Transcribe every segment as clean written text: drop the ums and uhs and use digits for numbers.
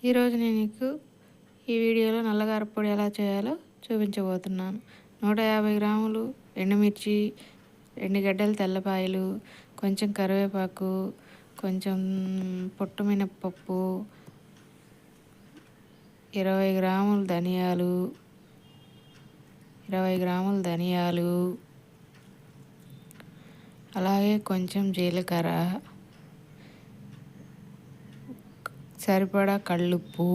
ఈరోజు నేను మీకు ఈ వీడియోలో నల్లగారపొడి ఎలా చేయాలో చూపించబోతున్నాను. 150 గ్రాములు ఎండుమిర్చి, 2 గడ్డల తెల్లపాయలు, కొంచెం కరివేపాకు, కొంచెం పొట్టు మినప్పప్పు, 20 గ్రాములు ధనియాలు, 20 గ్రాములు ధనియాలు, అలాగే కొంచెం జీలకర్ర, సరిపడా కల్లుప్పు,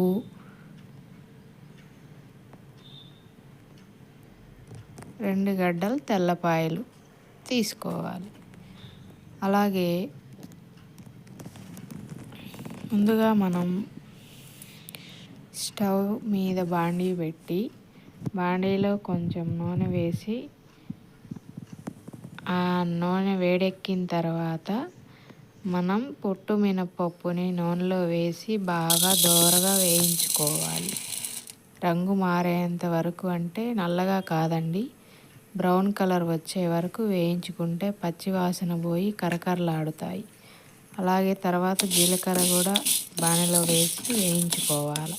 రెండు గడ్డలు తెల్లపాయలు తీసుకోవాలి. అలాగే ముందుగా మనం స్టవ్ మీద బాండీ పెట్టి బాండీలో కొంచెం నూనె వేసి ఆ నూనె వేడెక్కిన తర్వాత మనం పొట్టు మినపప్పుని నూనెలో వేసి బాగా దోరగా వేయించుకోవాలి. రంగు మారేంత వరకు, అంటే నల్లగా కాదండి, బ్రౌన్ కలర్ వచ్చే వరకు వేయించుకుంటే పచ్చి వాసన పోయి కరకరలాడుతాయి. అలాగే తర్వాత జీలకర్ర కూడా బాణలో వేసి వేయించుకోవాలి.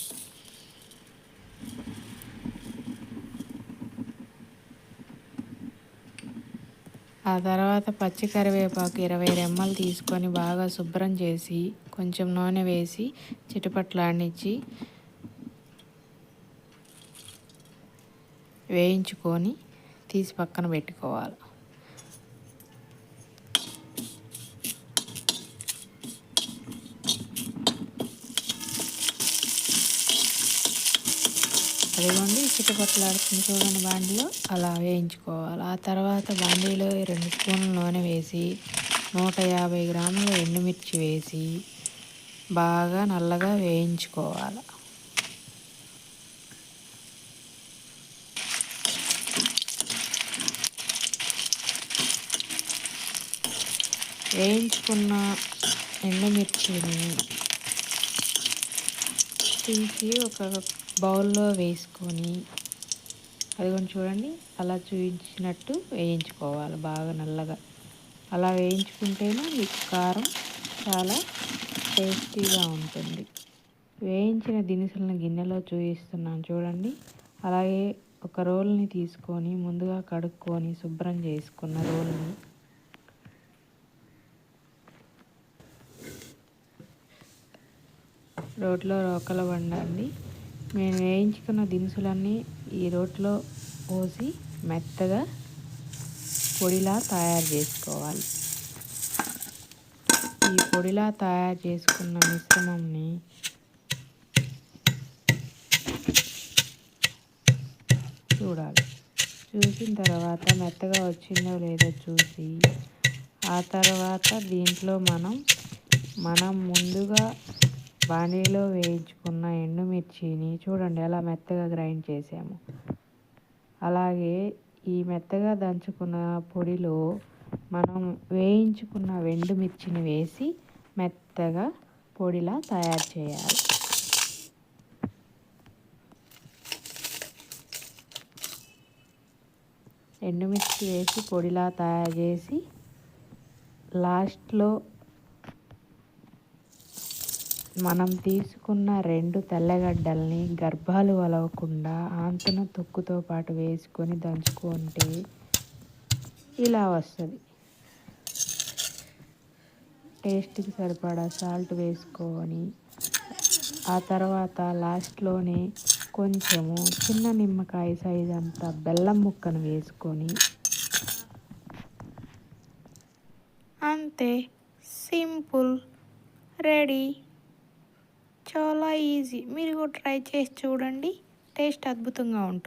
ఆ తర్వాత పచ్చి కరివేపాకు 20 రెమ్మలు తీసుకొని బాగా శుభ్రం చేసి కొంచెం నూనె వేసి చిటపట్లాడించి వేయించుకొని తీసి పక్కన పెట్టుకోవాలి. అదిగోండి చిటపట్లాడుతుంది చూడండి, బాండీలో అలా వేయించుకోవాలి. ఆ తర్వాత బాండీలో 2 స్పూన్ల నూనె వేసి 150 గ్రాముల ఎండుమిర్చి వేసి బాగా నల్లగా వేయించుకోవాలి. వేయించుకున్న ఎండుమిర్చిని తీసి ఒక బౌల్లో వేసుకొని అది కొంచెం చూడండి అలా చూపించినట్టు వేయించుకోవాలి బాగా నల్లగా. అలా వేయించుకుంటేనే మీకు కారం చాలా టేస్టీగా ఉంటుంది. వేయించిన దినుసులను గిన్నెలో చూపిస్తున్నాను చూడండి. అలాగే ఒక రోల్ని తీసుకొని ముందుగా కడుక్కొని శుభ్రం చేసుకున్న రోల్ని రోట్లో రోకల వండండి. నేను వేయించుకున్న దినుసులన్నీ ఈ రోట్లో పోసి మెత్తగా పొడిలా తయారు చేసుకోవాలి. ఈ పొడిలా తయారు చేసుకున్న మిశ్రమంని చూడాలి. చూసిన తర్వాత మెత్తగా వచ్చిందో లేదో చూసి ఆ తర్వాత దీంట్లో మనం ముందుగా బాండీలో వేయించుకున్న ఎండుమిర్చిని చూడండి ఎలా మెత్తగా గ్రైండ్ చేసాము. అలాగే ఈ మెత్తగా దంచుకున్న పొడిలో మనం వేయించుకున్న ఎండుమిర్చిని వేసి మెత్తగా పొడిలా తయారు చేయాలి. ఎండుమిర్చి వేసి పొడిలా తయారు చేసి లాస్ట్లో మనం తీసుకున్న 2 తెల్లగడ్డల్ని గర్భాలు వలవకుండా ఆంతన తొక్కుతో పాటు వేసుకొని దంచుకుంటే ఇలా వస్తుంది. టేస్ట్కి సరిపడా సాల్ట్ వేసుకొని ఆ తర్వాత లాస్ట్లోనే కొంచెము చిన్న నిమ్మకాయ సైజ్ అంత బెల్లం ముక్కను వేసుకొని అంతే, సింపుల్, రెడీ. చాలా ఈజీ. మీరు కూడా ట్రై చేసి చూడండి, టేస్ట్ అద్భుతంగా ఉంటుంది.